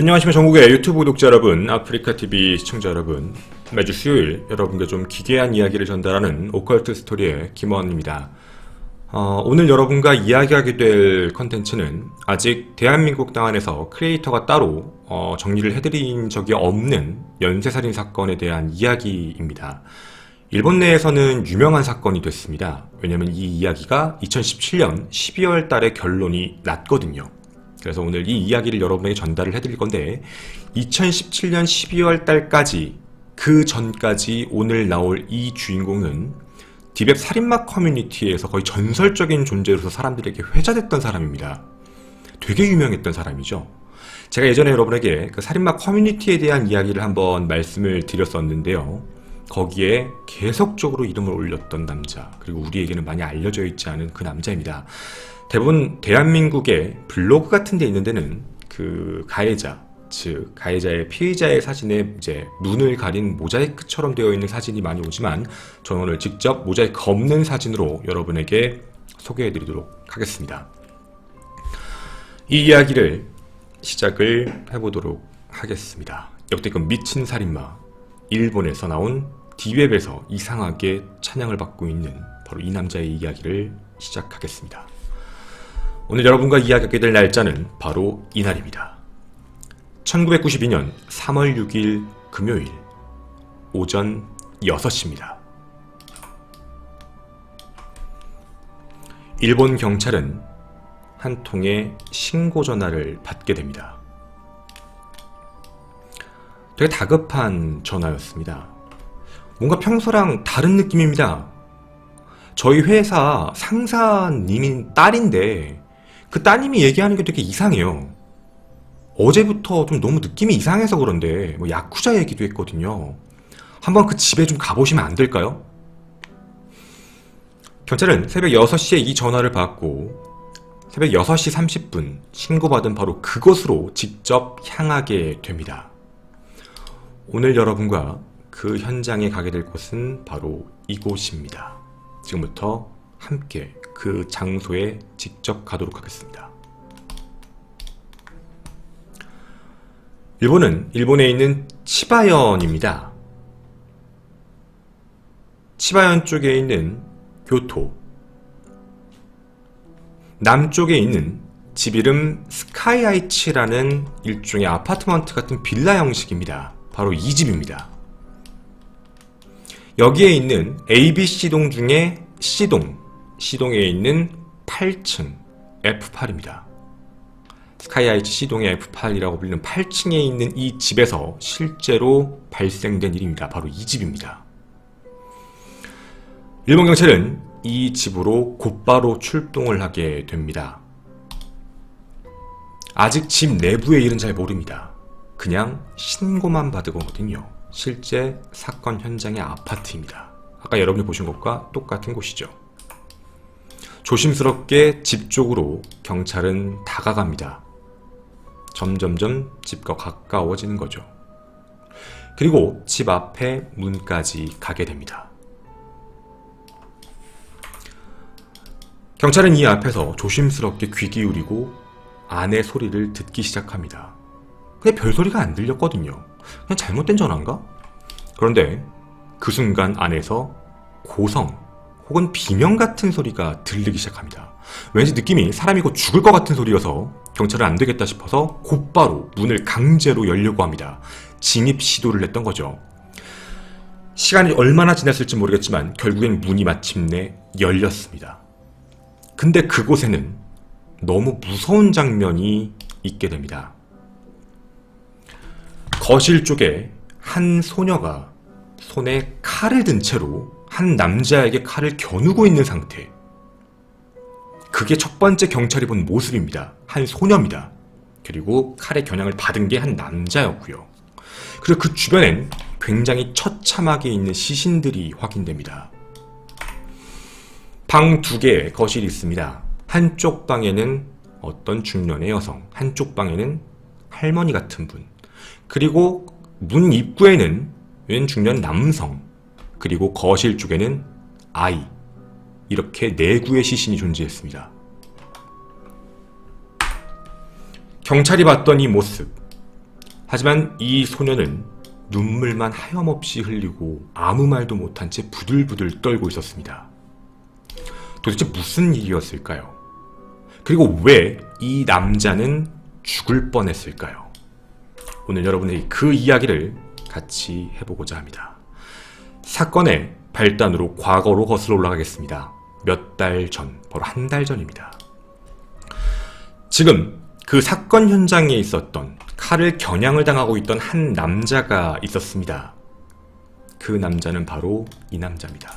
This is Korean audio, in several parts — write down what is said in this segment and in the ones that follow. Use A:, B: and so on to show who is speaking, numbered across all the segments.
A: 안녕하십니까 전국의 유튜브 구독자 여러분, 아프리카TV 시청자 여러분. 매주 수요일 여러분께 좀 기괴한 이야기를 전달하는 오컬트 스토리의 김원입니다. 오늘 여러분과 이야기하게 될 컨텐츠는 아직 대한민국 땅 안에서 크리에이터가 따로 정리를 해드린 적이 없는 연쇄살인 사건에 대한 이야기입니다. 일본 내에서는 유명한 사건이 됐습니다. 왜냐면 이 이야기가 2017년 12월 달에 결론이 났거든요. 그래서 오늘 이 이야기를 여러분에게 전달을 해드릴 건데 2017년 12월 달까지 그 전까지 오늘 나올 이 주인공은 디벡 살인마 커뮤니티에서 거의 전설적인 존재로서 사람들에게 회자됐던 사람입니다. 되게 유명했던 사람이죠. 제가 예전에 여러분에게 그 살인마 커뮤니티에 대한 이야기를 한번 말씀을 드렸었는데요. 거기에 계속적으로 이름을 올렸던 남자, 그리고 우리에게는 많이 알려져 있지 않은 그 남자입니다. 대부분 대한민국의 블로그 같은 데 있는 데는 그 가해자, 즉 가해자의 피의자의 사진에 이제 눈을 가린 모자이크처럼 되어 있는 사진이 많이 오지만 저는 오늘 직접 모자이크 없는 사진으로 여러분에게 소개해 드리도록 하겠습니다. 이 이야기를 시작을 해보도록 하겠습니다. 역대급 미친 살인마, 일본에서 나온 디웹에서 이상하게 찬양을 받고 있는 바로 이 남자의 이야기를 시작하겠습니다. 오늘 여러분과 이야기하게 될 날짜는 바로 이날입니다. 1992년 3월 6일 금요일 오전 6시입니다. 일본 경찰은 한 통의 신고 전화를 받게 됩니다. 되게 다급한 전화였습니다. 뭔가 평소랑 다른 느낌입니다. 저희 회사 상사님인 딸인데 그 따님이 얘기하는 게 되게 이상해요. 어제부터 좀 너무 느낌이 이상해서 그런데 뭐 야쿠자 얘기도 했거든요. 한번 그 집에 좀 가보시면 안 될까요? 경찰은 새벽 6시에 이 전화를 받고 새벽 6시 30분 신고받은 바로 그곳으로 직접 향하게 됩니다. 오늘 여러분과 그 현장에 가게 될 곳은 바로 이곳입니다. 지금부터 함께 그 장소에 직접 가도록 하겠습니다. 일본은 일본에 있는 치바현입니다. 치바현 쪽에 있는 교토, 남쪽에 있는 집 이름 스카이하이츠라는 일종의 아파트먼트 같은 빌라 형식입니다. 바로 이 집입니다. 여기에 있는 ABC동 중에 C동에 있는 8층 F8입니다. 스카이하이츠 C동의 F8이라고 불리는 8층에 있는 이 집에서 실제로 발생된 일입니다. 바로 이 집입니다. 일본 경찰은 이 집으로 곧바로 출동을 하게 됩니다. 아직 집 내부의 일은 잘 모릅니다. 그냥 신고만 받은 거거든요. 실제 사건 현장의 아파트입니다. 아까 여러분이 보신 것과 똑같은 곳이죠. 조심스럽게 집 쪽으로 경찰은 다가갑니다. 점점점 집과 가까워지는 거죠. 그리고 집 앞에 문까지 가게 됩니다. 경찰은 이 앞에서 조심스럽게 귀 기울이고 안의 소리를 듣기 시작합니다. 근데 별소리가 안 들렸거든요. 그냥 잘못된 전화인가? 그런데 그 순간 안에서 고성 혹은 비명 같은 소리가 들리기 시작합니다. 왠지 느낌이 사람이 곧 죽을 것 같은 소리여서 경찰은 안 되겠다 싶어서 곧바로 문을 강제로 열려고 합니다. 진입 시도를 했던 거죠. 시간이 얼마나 지났을지 모르겠지만 결국엔 문이 마침내 열렸습니다. 근데 그곳에는 너무 무서운 장면이 있게 됩니다. 거실 쪽에 한 소녀가 손에 칼을 든 채로 한 남자에게 칼을 겨누고 있는 상태. 그게 첫 번째 경찰이 본 모습입니다. 한 소녀입니다. 그리고 칼의 겨냥을 받은 게 한 남자였고요. 그리고 그 주변엔 굉장히 처참하게 있는 시신들이 확인됩니다. 방 2개의 거실이 있습니다. 한쪽 방에는 어떤 중년의 여성, 한쪽 방에는 할머니 같은 분, 그리고 문 입구에는 웬 중년 남성, 그리고 거실 쪽에는 아이, 이렇게 4구의 시신이 존재했습니다. 경찰이 봤던 이 모습, 하지만 이 소녀는 눈물만 하염없이 흘리고 아무 말도 못한 채 부들부들 떨고 있었습니다. 도대체 무슨 일이었을까요? 그리고 왜 이 남자는 죽을 뻔했을까요? 오늘 여러분에게 그 이야기를 같이 해보고자 합니다. 사건의 발단으로 과거로 거슬러 올라가겠습니다. 몇 달 전, 바로 한 달 전입니다. 지금 그 사건 현장에 있었던 칼을 겨냥을 당하고 있던 한 남자가 있었습니다. 그 남자는 바로 이 남자입니다.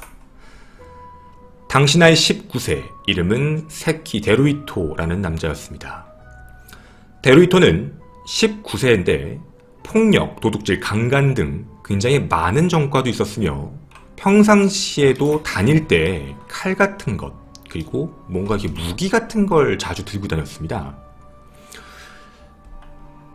A: 당시 나이 19세, 이름은 세키 데루이토라는 남자였습니다. 데루이토는 19세인데 폭력, 도둑질, 강간 등 굉장히 많은 전과도 있었으며 평상시에도 다닐 때 칼 같은 것, 그리고 뭔가 이렇게 무기 같은 걸 자주 들고 다녔습니다.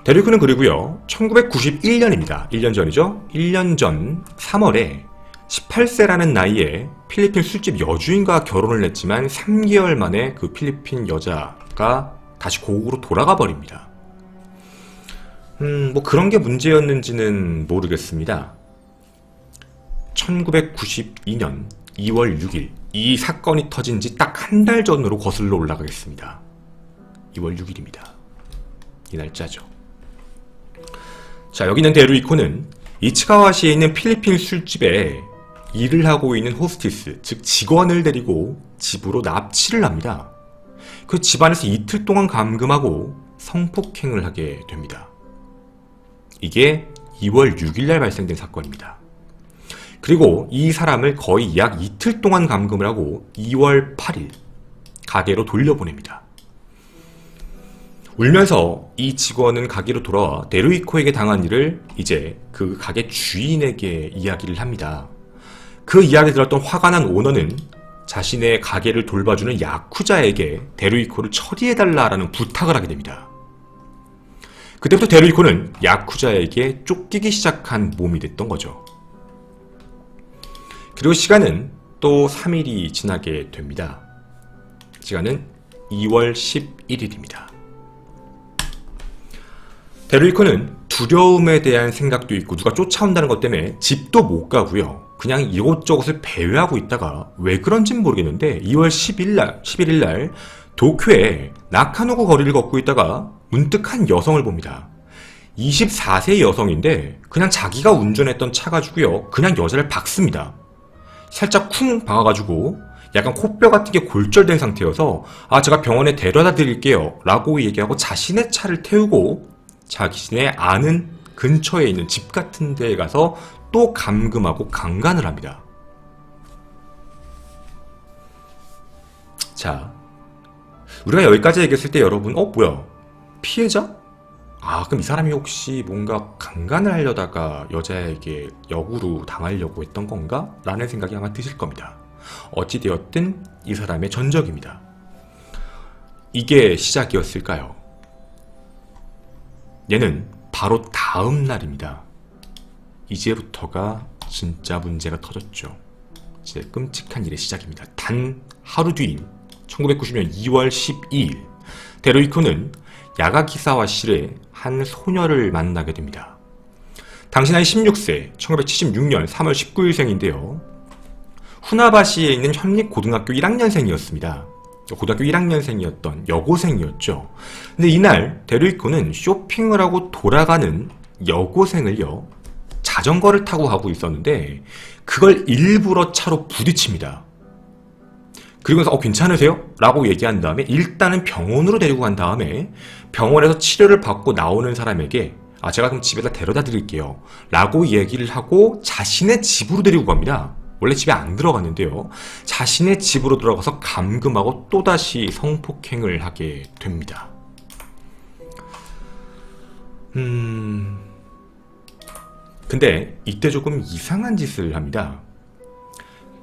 A: 데루이토는 그리고요, 1991년입니다. 1년 전이죠. 1년 전 3월에 18세라는 나이에 필리핀 술집 여주인과 결혼을 했지만 3개월 만에 그 필리핀 여자가 다시 고국으로 돌아가 버립니다. 뭐 그런 게 문제였는지는 모르겠습니다. 1992년 2월 6일 이 사건이 터진 지 딱 한 달 전으로 거슬러 올라가겠습니다. 2월 6일입니다. 이 날짜죠. 자, 여기 있는 데루이코는 이치가와시에 있는 필리핀 술집에 일을 하고 있는 호스티스, 즉 직원을 데리고 집으로 납치를 합니다. 그 집안에서 이틀 동안 감금하고 성폭행을 하게 됩니다. 이게 2월 6일날 발생된 사건입니다. 그리고 이 사람을 거의 약 이틀 동안 감금을 하고 2월 8일 가게로 돌려보냅니다. 울면서 이 직원은 가게로 돌아와 데루이코에게 당한 일을 이제 그 가게 주인에게 이야기를 합니다. 그 이야기 들었던 화가 난 오너는 자신의 가게를 돌봐주는 야쿠자에게 데루이코를 처리해달라라는 부탁을 하게 됩니다. 그때부터 데루이코는 야쿠자에게 쫓기기 시작한 몸이 됐던 거죠. 그리고 시간은 또 3일이 지나게 됩니다. 시간은 2월 11일입니다. 데루이코는 두려움에 대한 생각도 있고 누가 쫓아온다는 것 때문에 집도 못 가고요. 그냥 이곳저곳을 배회하고 있다가 왜 그런지는 모르겠는데 2월 11일날 도쿄의 나카노구 거리를 걷고 있다가 문득 한 여성을 봅니다. 24세 여성인데 그냥 자기가 운전했던 차 가지고요. 그냥 여자를 박습니다. 살짝 쿵 박아가지고 약간 코뼈 같은 게 골절된 상태여서 제가 병원에 데려다 드릴게요 라고 얘기하고 자신의 차를 태우고 자신의 아는 근처에 있는 집 같은 데에 가서 또 감금하고 강간을 합니다. 자, 우리가 여기까지 얘기했을 때 여러분 뭐야? 피해자? 그럼 이 사람이 혹시 뭔가 강간을 하려다가 여자에게 역으로 당하려고 했던 건가? 라는 생각이 아마 드실 겁니다. 어찌되었든 이 사람의 전적입니다. 이게 시작이었을까요? 얘는 바로 다음 날입니다. 이제부터가 진짜 문제가 터졌죠. 진짜 끔찍한 일의 시작입니다. 단 하루 뒤인 1990년 2월 12일 데루이코는 야가키사와시의 한 소녀를 만나게 됩니다. 당시 나이 16세, 1976년 3월 19일생인데요. 후나바시에 있는 현립고등학교 1학년생이었습니다. 고등학교 1학년생이었던 여고생이었죠. 근데 이날 데루이코는 쇼핑을 하고 돌아가는 여고생을요, 자전거를 타고 가고 있었는데 그걸 일부러 차로 부딪힙니다. 그리고서 괜찮으세요? 라고 얘기한 다음에 일단은 병원으로 데리고 간 다음에 병원에서 치료를 받고 나오는 사람에게 제가 그럼 집에다 데려다 드릴게요 라고 얘기를 하고 자신의 집으로 데리고 갑니다. 원래 집에 안 들어갔는데요. 자신의 집으로 들어가서 감금하고 또다시 성폭행을 하게 됩니다. 근데 이때 조금 이상한 짓을 합니다.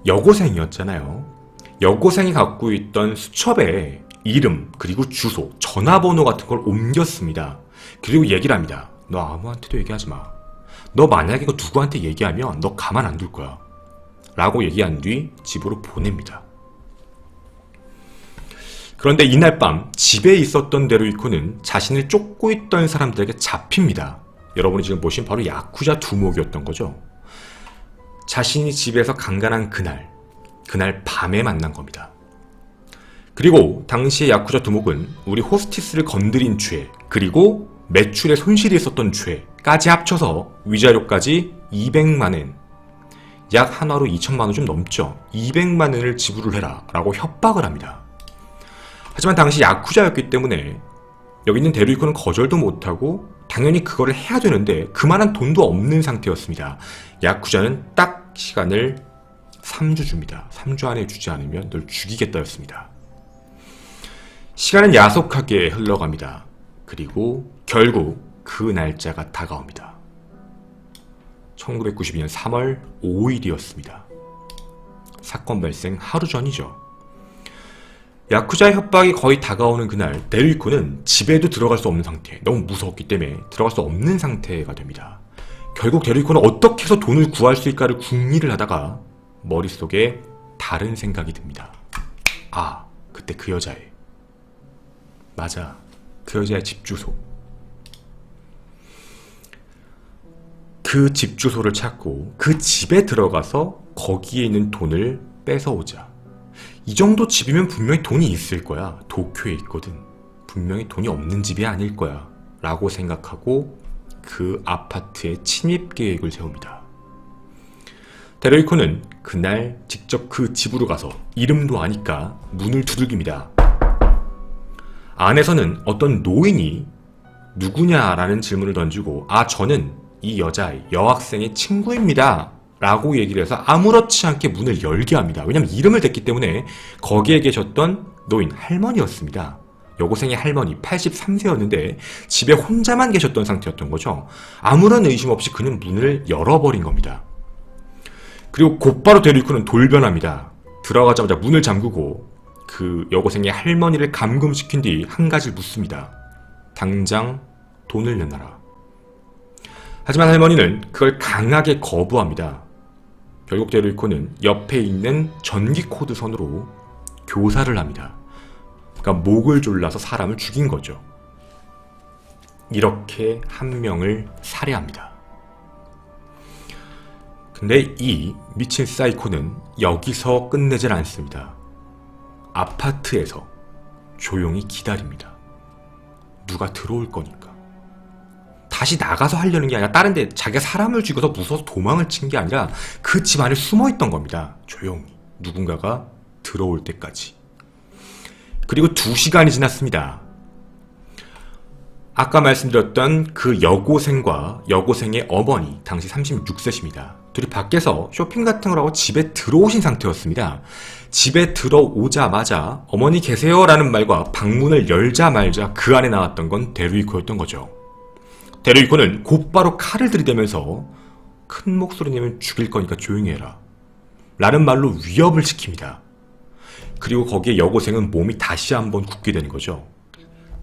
A: 여고생이었잖아요. 여고생이 갖고 있던 수첩에 이름, 그리고 주소, 전화번호 같은 걸 옮겼습니다. 그리고 얘기를 합니다. 너 아무한테도 얘기하지 마. 너 만약에 이거 누구한테 얘기하면 너 가만 안 둘 거야. 라고 얘기한 뒤 집으로 보냅니다. 그런데 이날 밤 집에 있었던 데루이코는 자신을 쫓고 있던 사람들에게 잡힙니다. 여러분이 지금 보신 바로 야쿠자 두목이었던 거죠. 자신이 집에서 강간한 그날 밤에 만난 겁니다. 그리고 당시의 야쿠자 두목은 우리 호스티스를 건드린 죄, 그리고 매출에 손실이 있었던 죄까지 합쳐서 위자료까지 200만엔, 약 한화로 2천만원 좀 넘죠. 200만원을 지불을 해라 라고 협박을 합니다. 하지만 당시 야쿠자였기 때문에 여기 있는 데루이코는 거절도 못하고 당연히 그거를 해야 되는데 그만한 돈도 없는 상태였습니다. 야쿠자는 딱 시간을 3주 줍니다. 3주 안에 주지 않으면 널 죽이겠다였습니다. 시간은 야속하게 흘러갑니다. 그리고 결국 그 날짜가 다가옵니다. 1992년 3월 5일이었습니다. 사건 발생 하루 전이죠. 야쿠자의 협박이 거의 다가오는 그날, 데루이코는 집에도 들어갈 수 없는 상태, 너무 무서웠기 때문에 들어갈 수 없는 상태가 됩니다. 결국 데루이코는 어떻게 해서 돈을 구할 수 있을까를 궁리를 하다가 머릿속에 다른 생각이 듭니다. 아, 그때 그 여자애. 맞아, 그 여자의 집 주소. 그 집 주소를 찾고 그 집에 들어가서 거기에 있는 돈을 뺏어오자. 이 정도 집이면 분명히 돈이 있을 거야. 도쿄에 있거든. 분명히 돈이 없는 집이 아닐 거야 라고 생각하고 그 아파트에 침입 계획을 세웁니다. 데루이코는 그날 직접 그 집으로 가서 이름도 아니까 문을 두들깁니다. 안에서는 어떤 노인이 누구냐라는 질문을 던지고, 아, 저는 이 여학생의 친구입니다 라고 얘기를 해서 아무렇지 않게 문을 열게 합니다. 왜냐면 이름을 댔기 때문에. 거기에 계셨던 노인, 할머니였습니다. 여고생의 할머니, 83세였는데 집에 혼자만 계셨던 상태였던 거죠. 아무런 의심 없이 그는 문을 열어버린 겁니다. 그리고 곧바로 데루이코는 돌변합니다. 들어가자마자 문을 잠그고 그 여고생의 할머니를 감금시킨 뒤 한 가지를 묻습니다. 당장 돈을 내놔라. 하지만 할머니는 그걸 강하게 거부합니다. 결국 데루이코는 옆에 있는 전기 코드 선으로 교사를 합니다. 그러니까 목을 졸라서 사람을 죽인 거죠. 이렇게 한 명을 살해합니다. 근데 이 미친 사이코는 여기서 끝내질 않습니다. 아파트에서 조용히 기다립니다. 누가 들어올 거니까. 다시 나가서 하려는 게 아니라 다른 데 자기가 사람을 죽여서 무서워서 도망을 친 게 아니라 그 집 안에 숨어 있던 겁니다. 조용히. 누군가가 들어올 때까지. 그리고 2시간이 지났습니다. 아까 말씀드렸던 그 여고생과 여고생의 어머니, 당시 36세십니다. 둘이 밖에서 쇼핑 같은 걸 하고 집에 들어오신 상태였습니다. 집에 들어오자마자 어머니 계세요? 라는 말과 방문을 열자마자 그 안에 나왔던 건 데루이코였던 거죠. 데루이코는 곧바로 칼을 들이대면서 큰 목소리 내면 죽일 거니까 조용히 해라 라는 말로 위협을 시킵니다. 그리고 거기에 여고생은 몸이 다시 한번 굳게 되는 거죠.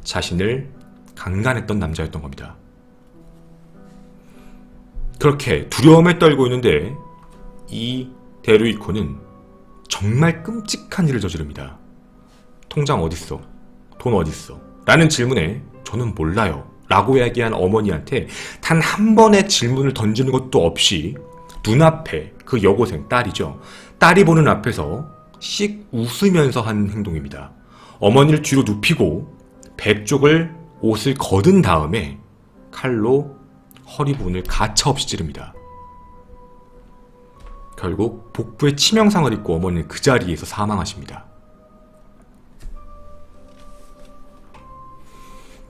A: 자신을 강간했던 남자였던 겁니다. 그렇게 두려움에 떨고 있는데 이 데루이코는 정말 끔찍한 일을 저지릅니다. 통장 어딨어? 돈 어딨어? 라는 질문에 저는 몰라요 라고 이야기한 어머니한테 단 한 번의 질문을 던지는 것도 없이 눈앞에 그 여고생, 딸이죠. 딸이 보는 앞에서 씩 웃으면서 한 행동입니다. 어머니를 뒤로 눕히고 배 쪽을 옷을 걷은 다음에 칼로 허리 부분을 가차없이 찌릅니다. 결국 복부에 치명상을 입고 어머니는 그 자리에서 사망하십니다.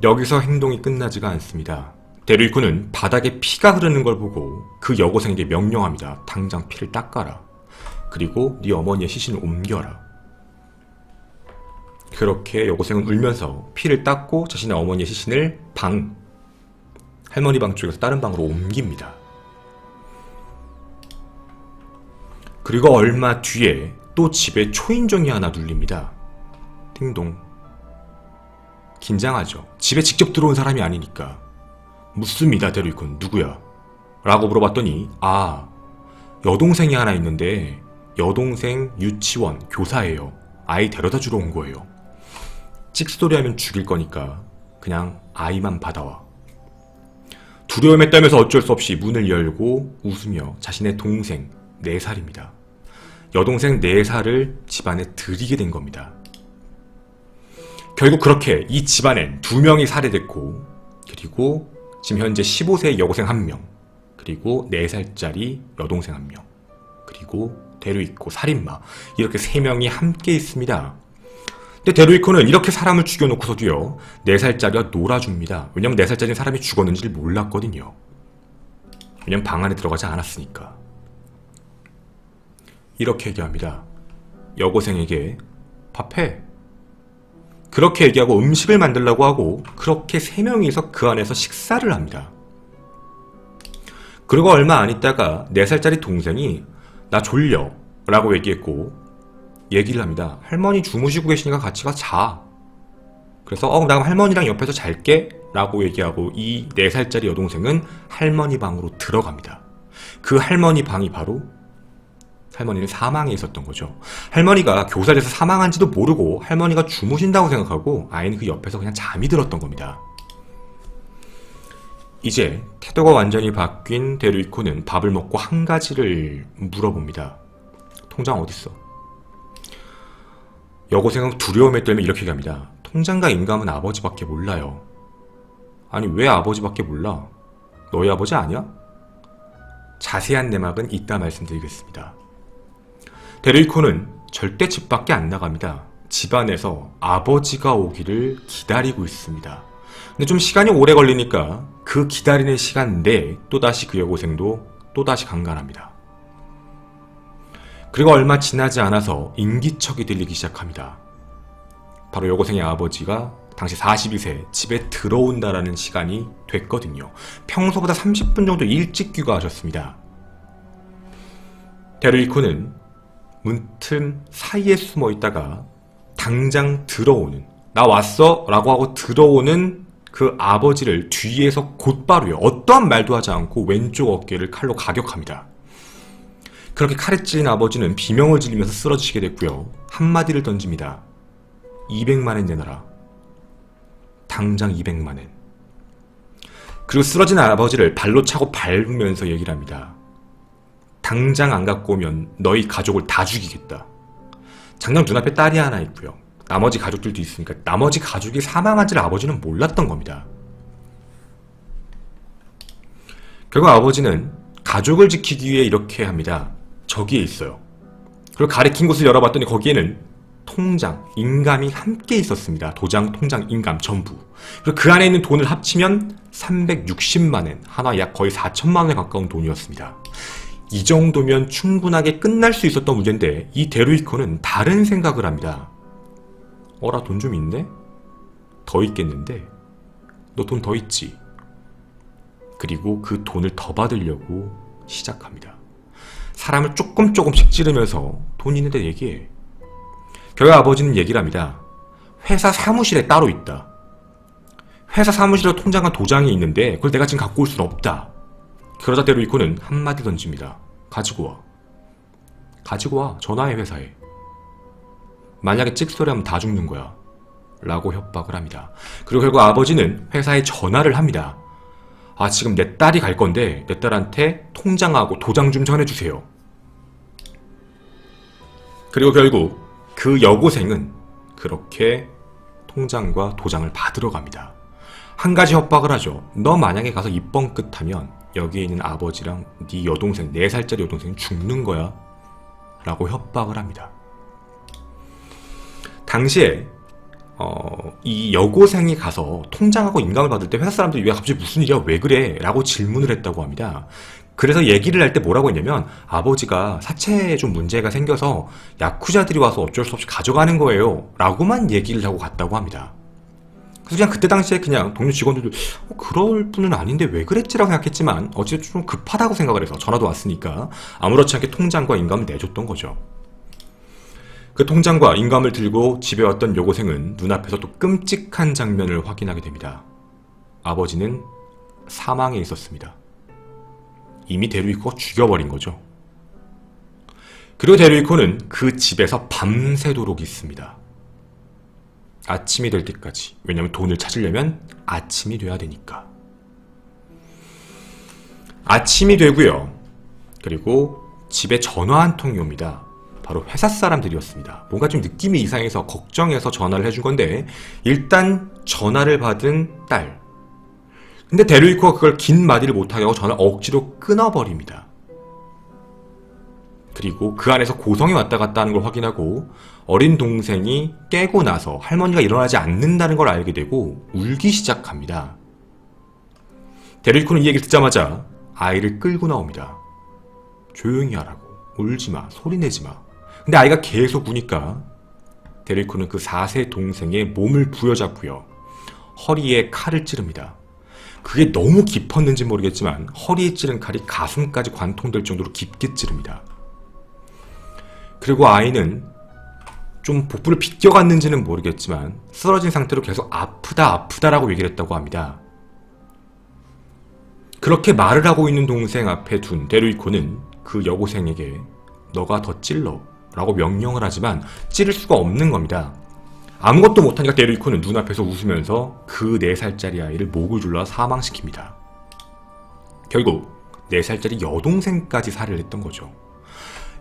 A: 여기서 행동이 끝나지가 않습니다. 데루이코는 바닥에 피가 흐르는 걸 보고 그 여고생에게 명령합니다. 당장 피를 닦아라. 그리고 네 어머니의 시신을 옮겨라. 그렇게 여고생은 울면서 피를 닦고 자신의 어머니의 시신을 할머니 방 쪽에서 다른 방으로 옮깁니다. 그리고 얼마 뒤에 또 집에 초인종이 하나 눌립니다. 띵동. 긴장하죠. 집에 직접 들어온 사람이 아니니까. 묻습니다. 데루이코는 누구야? 라고 물어봤더니 여동생이 하나 있는데 여동생 유치원 교사예요. 아이 데려다 주러 온 거예요. 찍소리 하면 죽일 거니까 그냥 아이만 받아와. 두려움에 떨면서 어쩔 수 없이 문을 열고 웃으며 자신의 동생 4살입니다. 여동생 4살을 집안에 들이게 된 겁니다. 결국 그렇게 이 집안엔 2명이 살해됐고, 그리고 지금 현재 15세의 여고생 1명, 그리고 4살짜리 여동생 1명, 그리고 데루이코 살인마, 이렇게 3명이 함께 있습니다. 근데 데루이코는 이렇게 사람을 죽여놓고서도요 4살짜리와 놀아줍니다. 왜냐면 4살짜리는 사람이 죽었는지를 몰랐거든요. 왜냐면 방 안에 들어가지 않았으니까. 이렇게 얘기합니다. 여고생에게 밥해. 그렇게 얘기하고 음식을 만들라고 하고, 그렇게 3명이서 그 안에서 식사를 합니다. 그리고 얼마 안 있다가 4살짜리 동생이 나 졸려 라고 얘기했고, 얘기를 합니다. 할머니 주무시고 계시니까 같이 가 자. 그래서 나 할머니랑 옆에서 잘게 라고 얘기하고 이 4살짜리 여동생은 할머니 방으로 들어갑니다. 그 할머니 방이 바로 할머니는 사망해 있었던 거죠. 할머니가 교살에서 사망한지도 모르고 할머니가 주무신다고 생각하고 아이는 그 옆에서 그냥 잠이 들었던 겁니다. 이제 태도가 완전히 바뀐 데루이코는 밥을 먹고 한 가지를 물어봅니다. 통장 어딨어? 여고생은 두려움에 떨며 이렇게 얘기합니다. 통장과 인감은 아버지밖에 몰라요. 아니 왜 아버지밖에 몰라? 너희 아버지 아니야? 자세한 내막은 이따 말씀드리겠습니다. 데루이코는 절대 집 밖에 안 나갑니다. 집안에서 아버지가 오기를 기다리고 있습니다. 근데 좀 시간이 오래 걸리니까 그 기다리는 시간 내에 또다시 그 여고생도 또다시 강간합니다. 그리고 얼마 지나지 않아서 인기척이 들리기 시작합니다. 바로 여고생의 아버지가 당시 42세 집에 들어온다라는 시간이 됐거든요. 평소보다 30분 정도 일찍 귀가하셨습니다. 데루이코는 문틈 사이에 숨어 있다가 당장 들어오는, 나 왔어? 라고 하고 들어오는 그 아버지를 뒤에서 곧바로요, 어떠한 말도 하지 않고 왼쪽 어깨를 칼로 가격합니다. 그렇게 칼에 찔린 아버지는 비명을 지르면서 쓰러지게 됐고요. 한마디를 던집니다. 200만엔 내놔라. 당장 200만엔. 그리고 쓰러진 아버지를 발로 차고 밟으면서 얘기를 합니다. 당장 안 갖고 오면 너희 가족을 다 죽이겠다. 장남 눈앞에 딸이 하나 있고요. 나머지 가족들도 있으니까 나머지 가족이 사망한지를 아버지는 몰랐던 겁니다. 결국 아버지는 가족을 지키기 위해 이렇게 합니다. 저기에 있어요. 그리고 가리킨 곳을 열어봤더니 거기에는 통장, 인감이 함께 있었습니다. 도장, 통장, 인감 전부. 그리고 그 안에 있는 돈을 합치면 360만엔, 하나 약 거의 4천만원에 가까운 돈이었습니다. 이 정도면 충분하게 끝날 수 있었던 문제인데 이 데루이코는 다른 생각을 합니다. 어라, 돈 좀 있네? 더 있겠는데? 너 돈 더 있지? 그리고 그 돈을 더 받으려고 시작합니다. 사람을 조금씩 찌르면서 돈 있는데 얘기해. 결국 아버지는 얘기를 합니다. 회사 사무실에 따로 있다. 회사 사무실에 통장과 도장이 있는데 그걸 내가 지금 갖고 올 수는 없다. 그러자 데루이코는 한마디 던집니다. 가지고 와. 가지고 와. 전화해 회사에. 만약에 찍소리하면 다 죽는 거야. 라고 협박을 합니다. 그리고 결국 아버지는 회사에 전화를 합니다. 아, 지금 내 딸이 갈 건데 내 딸한테 통장하고 도장 좀 전해주세요. 그리고 결국 그 여고생은 그렇게 통장과 도장을 받으러 갑니다. 한 가지 협박을 하죠. 너 만약에 가서 입번끗 하면 여기에 있는 아버지랑 네 여동생, 4살짜리 여동생이 죽는 거야. 라고 협박을 합니다. 당시에 이 여고생이 가서 통장하고 인감을 받을 때 회사 사람들이 왜 갑자기 무슨 일이야? 왜 그래? 라고 질문을 했다고 합니다. 그래서 얘기를 할 때 뭐라고 했냐면 아버지가 사체에 좀 문제가 생겨서 야쿠자들이 와서 어쩔 수 없이 가져가는 거예요. 라고만 얘기를 하고 갔다고 합니다. 그래서 그냥 그때 당시에 그냥 동료 직원들도 그럴 분은 아닌데 왜 그랬지라고 생각했지만 어쨌든 좀 급하다고 생각을 해서 전화도 왔으니까 아무렇지 않게 통장과 인감을 내줬던 거죠. 그 통장과 인감을 들고 집에 왔던 여고생은 눈앞에서 또 끔찍한 장면을 확인하게 됩니다. 아버지는 사망해 있었습니다. 이미 데루이코가 죽여버린 거죠. 그리고 데루이코는 그 집에서 밤새도록 있습니다. 아침이 될 때까지. 왜냐면 돈을 찾으려면 아침이 돼야 되니까. 아침이 되고요. 그리고 집에 전화 한 통이 옵니다. 바로 회사 사람들이었습니다. 뭔가 좀 느낌이 이상해서 걱정해서 전화를 해준 건데 일단 전화를 받은 딸. 근데 데르위코가 그걸 긴 마디를 못하게 하고 전화를 억지로 끊어버립니다. 그리고 그 안에서 고성이 왔다 갔다 하는 걸 확인하고 어린 동생이 깨고 나서 할머니가 일어나지 않는다는 걸 알게 되고 울기 시작합니다. 데르위코는 이 얘기를 듣자마자 아이를 끌고 나옵니다. 조용히 하라고. 울지마. 소리내지마. 근데 아이가 계속 우니까 데르위코는 그 4세 동생의 몸을 부여잡고요. 허리에 칼을 찌릅니다. 그게 너무 깊었는지 모르겠지만 허리에 찌른 칼이 가슴까지 관통될 정도로 깊게 찌릅니다. 그리고 아이는 좀 복부를 비껴갔는지는 모르겠지만 쓰러진 상태로 계속 아프다라고 얘기를 했다고 합니다. 그렇게 말을 하고 있는 동생 앞에 둔 데르위코는 그 여고생에게 너가 더 찔러 라고 명령을 하지만 찌를 수가 없는 겁니다. 아무것도 못하니까 데르위코는 눈앞에서 웃으면서 그 4살짜리 아이를 목을 졸라 사망시킵니다. 결국 4살짜리 여동생까지 살해를 했던 거죠.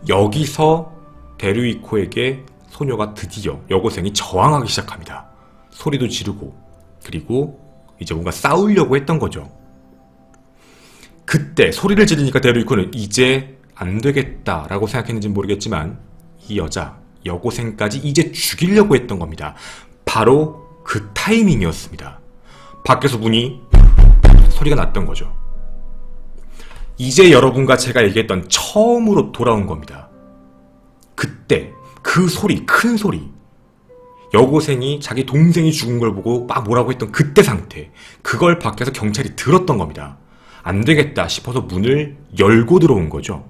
A: 여기서 데르위코에게 소녀가 드디어 여고생이 저항하기 시작합니다. 소리도 지르고 그리고 이제 뭔가 싸우려고 했던 거죠. 그때 소리를 지르니까 데르위코는 이제 안 되겠다라고 생각했는지는 모르겠지만 이 여고생까지 이제 죽이려고 했던 겁니다. 바로 그 타이밍이었습니다. 밖에서 문이 소리가 났던 거죠. 이제 여러분과 제가 얘기했던 처음으로 돌아온 겁니다. 그때 그 소리, 큰 소리, 여고생이 자기 동생이 죽은 걸 보고 막 뭐라고 했던 그때 상태, 그걸 밖에서 경찰이 들었던 겁니다. 안 되겠다 싶어서 문을 열고 들어온 거죠.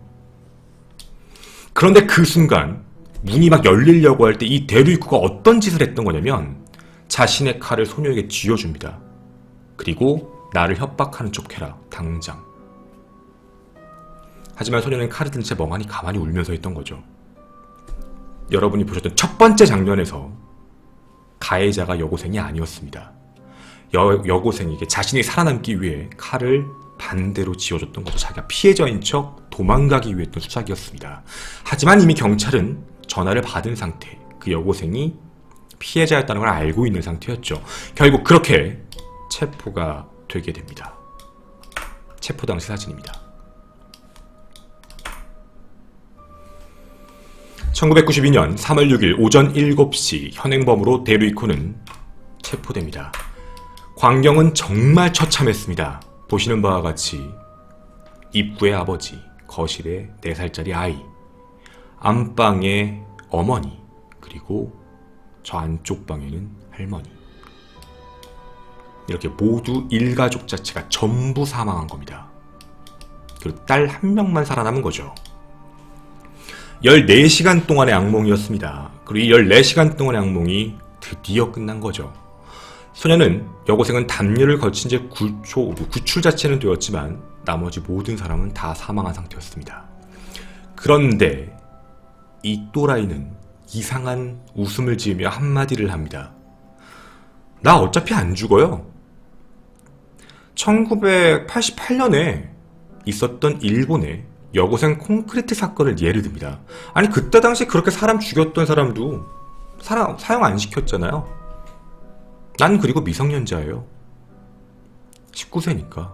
A: 그런데 그 순간 문이 막 열리려고 할 때 이 데르위코가 어떤 짓을 했던 거냐면 자신의 칼을 소녀에게 쥐어줍니다. 그리고 나를 협박하는 척 해라, 당장. 하지만 소녀는 칼을 든 채 멍하니 가만히 울면서 했던 거죠. 여러분이 보셨던 첫 번째 장면에서 가해자가 여고생이 아니었습니다. 여고생에게 자신이 살아남기 위해 칼을 반대로 쥐어줬던 거죠. 자기가 피해자인 척 도망가기 위해 했던 수작이었습니다. 하지만 이미 경찰은 전화를 받은 상태, 그 여고생이 피해자였다는 걸 알고 있는 상태였죠. 결국 그렇게 체포가 되게 됩니다. 체포 당시 사진입니다. 1992년 3월 6일 오전 7시 현행범으로 데르위코는 체포됩니다. 광경은 정말 처참했습니다. 보시는 바와 같이 입구의 아버지, 거실에 4살짜리 아이, 안방에 어머니, 그리고 저 안쪽 방에는 할머니. 이렇게 모두 일가족 자체가 전부 사망한 겁니다. 그리고 딸 한 명만 살아남은 거죠. 14시간 동안의 악몽이었습니다. 그리고 이 14시간 동안의 악몽이 드디어 끝난 거죠. 소녀는, 여고생은 담요를 거친 채 구출 자체는 되었지만 나머지 모든 사람은 다 사망한 상태였습니다. 그런데 이 또라이는 이상한 웃음을 지으며 한마디를 합니다. 나 어차피 안 죽어요. 1988년에 있었던 일본의 여고생 콘크리트 사건을 예를 듭니다. 아니 그때 당시 그렇게 사람 죽였던 사람도 사형 안 시켰잖아요. 난 그리고 미성년자예요. 19세니까.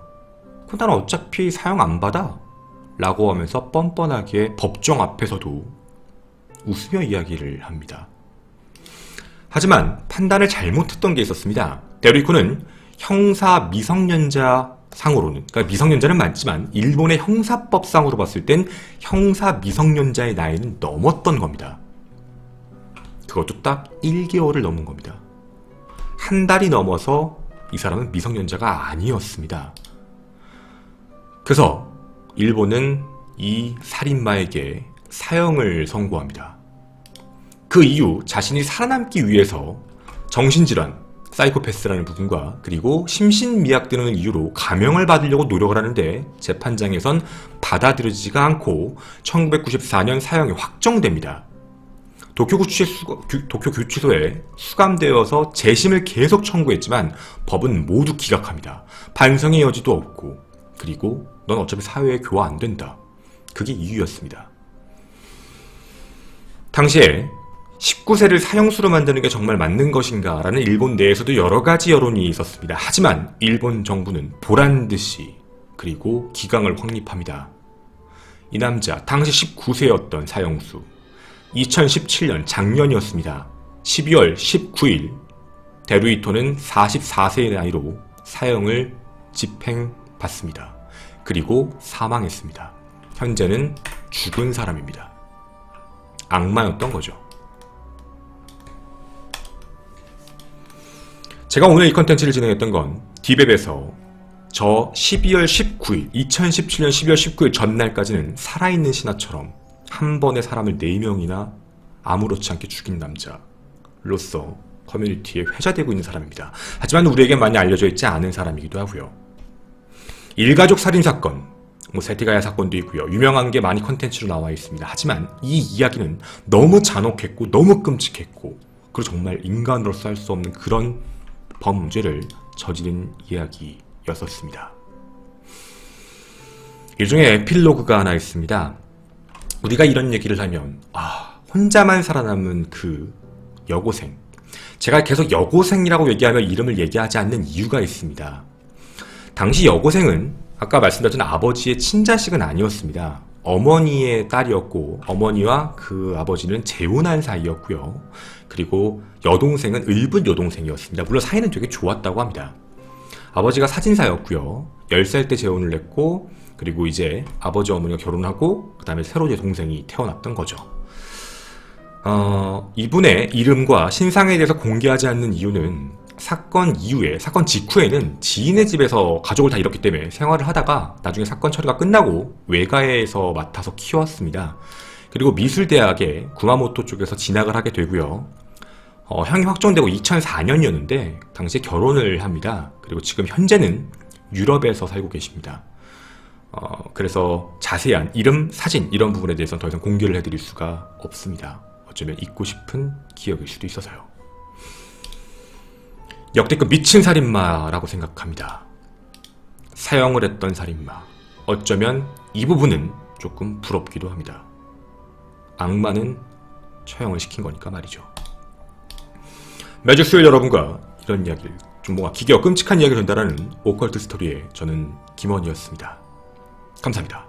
A: 그 난 어차피 사형 안 받아 라고 하면서 뻔뻔하게 법정 앞에서도 웃으며 이야기를 합니다. 하지만 판단을 잘못했던 게 있었습니다. 데르위코는 형사 미성년자 상으로는, 그러니까 미성년자는 맞지만 일본의 형사법상으로 봤을 땐 형사 미성년자의 나이는 넘었던 겁니다. 그것도 딱 1개월을 넘은 겁니다. 한 달이 넘어서 이 사람은 미성년자가 아니었습니다. 그래서 일본은 이 살인마에게 사형을 선고합니다. 그 이후 자신이 살아남기 위해서 정신질환, 사이코패스라는 부분과 그리고 심신미약 등을 이유로 감형을 받으려고 노력을 하는데 재판장에선 받아들여지지가 않고 1994년 사형이 확정됩니다. 도쿄교치소에 수감되어서 재심을 계속 청구했지만 법은 모두 기각합니다. 반성의 여지도 없고 그리고 넌 어차피 사회에 교화 안 된다. 그게 이유였습니다. 당시에 19세를 사형수로 만드는 게 정말 맞는 것인가 라는 일본 내에서도 여러 가지 여론이 있었습니다. 하지만 일본 정부는 보란듯이 그리고 기강을 확립합니다. 이 남자 당시 19세였던 사형수 2017년 작년이었습니다. 12월 19일 데루이토는 44세의 나이로 사형을 집행받습니다. 그리고 사망했습니다. 현재는 죽은 사람입니다. 악마였던 거죠. 제가 오늘 이 컨텐츠를 진행했던 건 디베베에서 저 12월 19일 2017년 12월 19일 전날까지는 살아있는 신하처럼 한 번에 사람을 4명이나 아무렇지 않게 죽인 남자로서 커뮤니티에 회자되고 있는 사람입니다. 하지만 우리에게 많이 알려져 있지 않은 사람이기도 하고요. 일가족 살인사건, 세티가야 사건도 있고요. 유명한 게 많이 컨텐츠로 나와 있습니다. 하지만 이 이야기는 너무 잔혹했고 너무 끔찍했고 그리고 정말 인간으로서 할 수 없는 그런 범죄를 저지른 이야기였었습니다. 일종의 에필로그가 하나 있습니다. 우리가 이런 얘기를 하면 혼자만 살아남은 그 여고생, 제가 계속 여고생이라고 얘기하며 이름을 얘기하지 않는 이유가 있습니다. 당시 여고생은 아까 말씀드렸던 아버지의 친자식은 아니었습니다. 어머니의 딸이었고 어머니와 그 아버지는 재혼한 사이였고요. 그리고 여동생은 을분 여동생이었습니다. 물론 사이는 되게 좋았다고 합니다. 아버지가 사진사였고요. 10살 때 재혼을 했고 그리고 이제 아버지 어머니가 결혼하고 그 다음에 새로 제 동생이 태어났던 거죠. 이분의 이름과 신상에 대해서 공개하지 않는 이유는 사건 이후에, 사건 직후에는 지인의 집에서 가족을 다 잃었기 때문에 생활을 하다가 나중에 사건 처리가 끝나고 외가에서 맡아서 키웠습니다. 그리고 미술대학에 구마모토 쪽에서 진학을 하게 되고요. 형이 확정되고 2004년이었는데 당시에 결혼을 합니다. 그리고 지금 현재는 유럽에서 살고 계십니다. 그래서 자세한 이름, 사진 이런 부분에 대해서는 더 이상 공개를 해드릴 수가 없습니다. 어쩌면 잊고 싶은 기억일 수도 있어서요. 역대급 미친 살인마라고 생각합니다. 사형을 했던 살인마. 어쩌면 이 부분은 조금 부럽기도 합니다. 악마는 처형을 시킨 거니까 말이죠. 매주 수요일 여러분과 이런 이야기를 좀 뭔가 기괴와 끔찍한 이야기를 전달하는 오컬트 스토리의 저는 김원이었습니다. 감사합니다.